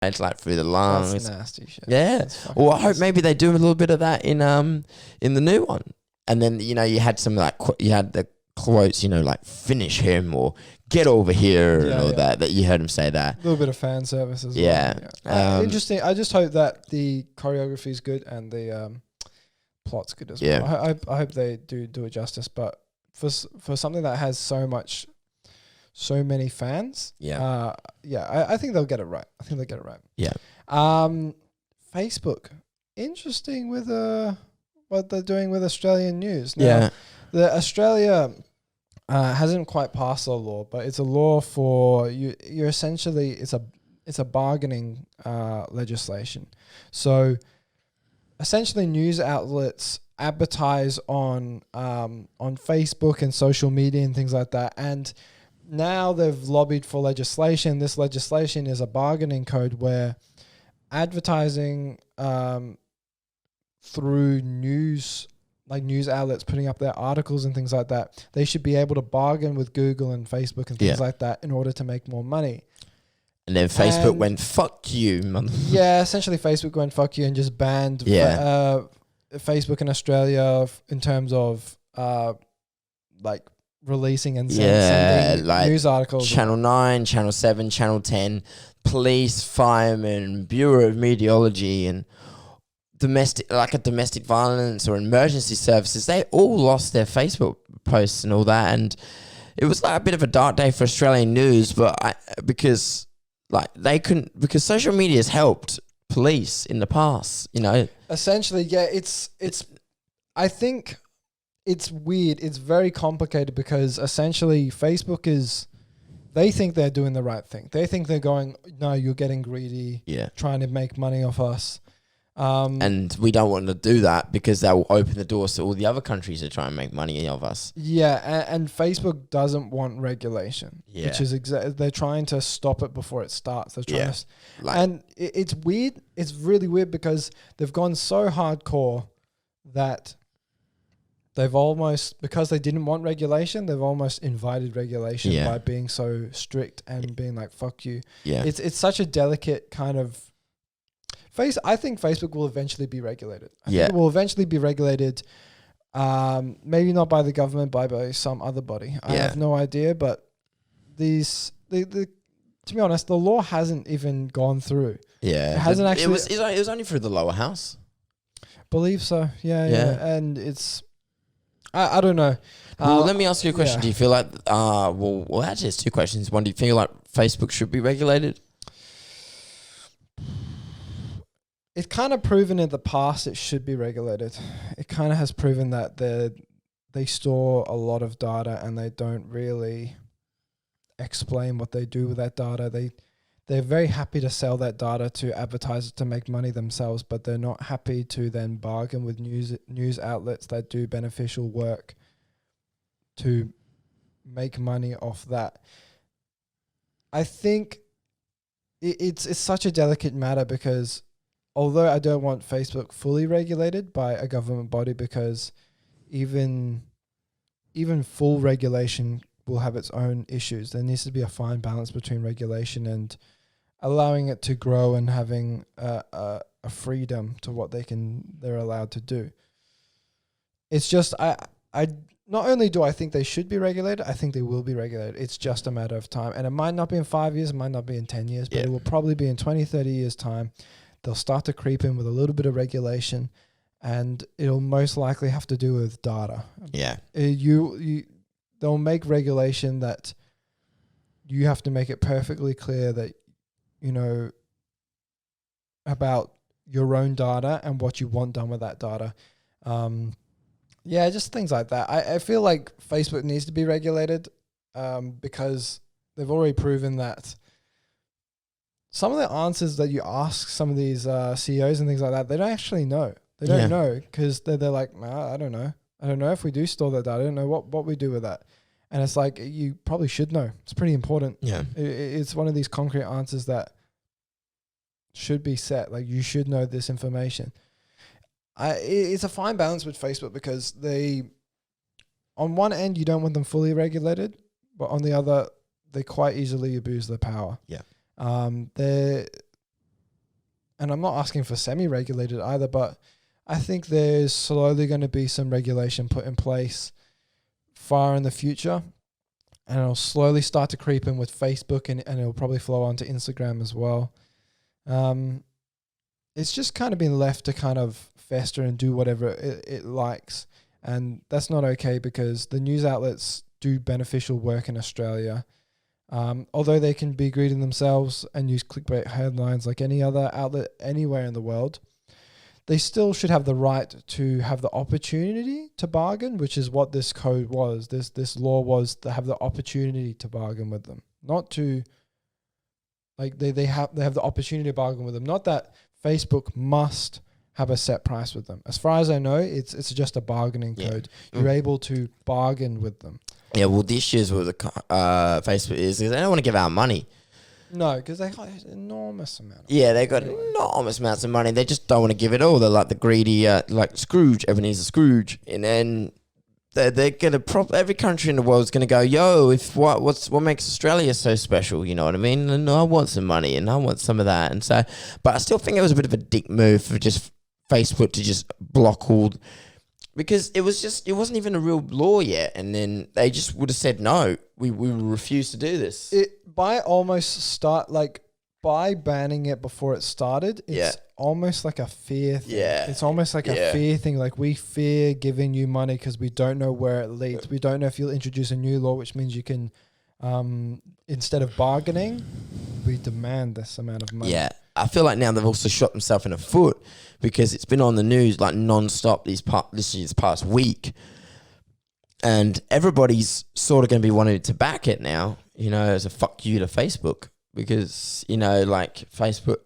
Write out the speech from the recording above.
It's like through the lungs. That's nasty shit. Yeah. Well, I hope maybe they do a little bit of that in the new one. And then, you know, you had some like you had the quotes, you know, like finish him or get over here and all that you heard him say that. A little bit of fan service as well. Yeah. Interesting. I just hope that the choreography is good and the plot's good as well. I hope they do it justice. But for something that has so many fans, I think they'll get it right. Yeah. Facebook, interesting with what they're doing with Australian news. Now, the Australia hasn't quite passed a law, but it's a law for you're essentially it's a bargaining legislation. So essentially, news outlets advertise on Facebook and social media and things like that, and now they've lobbied for legislation. This legislation is a bargaining code where advertising through news outlets putting up their articles and things like that, they should be able to bargain with Google and Facebook and things like that in order to make more money. And then Facebook went, fuck you, man. Yeah, essentially Facebook went, fuck you, and just banned Facebook in Australia in terms of like releasing and sending like news articles. Channel 9, Channel 7, Channel 10, police, firemen, Bureau of Meteorology and domestic violence or emergency services, they all lost their Facebook posts and all that. And it was like a bit of a dark day for Australian news, but because social media has helped police in the past, you know. Essentially, it's I think it's weird. It's very complicated because essentially Facebook they think they're doing the right thing. They think they're going, no, you're getting greedy, trying to make money off us. And we don't want to do that because that will open the doors to all the other countries that try and make money off us. Yeah, and Facebook doesn't want regulation, which is they're trying to stop it before it starts. They're trying to, and it's weird. It's really weird because they've gone so hardcore that they've almost, because they didn't want regulation, they've almost invited regulation by being so strict and being like, fuck you. Yeah. It's such a delicate kind of I think Facebook will eventually be regulated. I think it will eventually be regulated, maybe not by the government, by some other body. I have no idea, but to be honest, the law hasn't even gone through. Yeah. It hasn't actually. It was only through the lower house. Believe so. Yeah. And it's, I don't know. Well, let me ask you a question. Do you feel like, well, actually, it's two questions. One, do you feel like Facebook should be regulated? It's kind of proven in the past it should be regulated. It kind of has proven that they store a lot of data and they don't really explain what they do with that data. They're very happy to sell that data to advertisers to make money themselves, but they're not happy to then bargain with news outlets that do beneficial work to make money off that. I think it's such a delicate matter because although I don't want Facebook fully regulated by a government body, because even full regulation will have its own issues. There needs to be a fine balance between regulation and allowing it to grow and having a freedom to what they're allowed to do. It's just I not only do I think they should be regulated, I think they will be regulated. It's just a matter of time. And it might not be in 5 years, it might not be in 10 years, but it will probably be in 20, 30 years' time. They'll start to creep in with a little bit of regulation, and it'll most likely have to do with data. Yeah. They'll make regulation that you have to make it perfectly clear that, you know, about your own data and what you want done with that data. Just things like that. I feel like Facebook needs to be regulated because they've already proven that some of the answers that you ask some of these CEOs and things like that, they don't actually know. They don't know because they're like, nah, I don't know. I don't know if we do store that data. I don't know what we do with that. And it's like, you probably should know. It's pretty important. Yeah. It's one of these concrete answers that should be set. Like, you should know this information. It's a fine balance with Facebook because on one end, you don't want them fully regulated, but on the other, they quite easily abuse their power. Yeah. and I'm not asking for semi-regulated either, but I think there's slowly going to be some regulation put in place far in the future, and it'll slowly start to creep in with Facebook, and it'll probably flow onto Instagram as well. It's just kind of been left to kind of fester and do whatever it likes. And that's not okay, because the news outlets do beneficial work in Australia. Although they can be greedy themselves and use clickbait headlines like any other outlet anywhere in the world, they still should have the right to have the opportunity to bargain, which is what this code was. This law was to have the opportunity to bargain with them, not to, like, they have the opportunity to bargain with them. Not that Facebook must have a set price with them. As far as I know, it's just a bargaining code. You're able to bargain with them. Yeah, well, the issues with Facebook is they don't want to give out money. No, because they got enormous amount. They got enormous amounts of money. They just don't want to give it all. They're like the greedy, like Scrooge. Ebenezer Scrooge, and then they're gonna every country in the world is gonna go, yo, if what makes Australia so special? You know what I mean? And I want some money, and I want some of that, and so. But I still think it was a bit of a dick move for just Facebook to just block all. Because it wasn't even a real law yet, and then they just would have said no. We refuse to do this. By banning it before it started, it's almost like a fear thing. Yeah. It's almost like a fear thing. Like, we fear giving you money because we don't know where it leads. We don't know if you'll introduce a new law, which means you can, instead of bargaining, we demand this amount of money. Yeah. I feel like now they've also shot themselves in the foot, because it's been on the news like non-stop this past week, and everybody's sort of going to be wanting to back it now, as a fuck you to Facebook, because, like Facebook,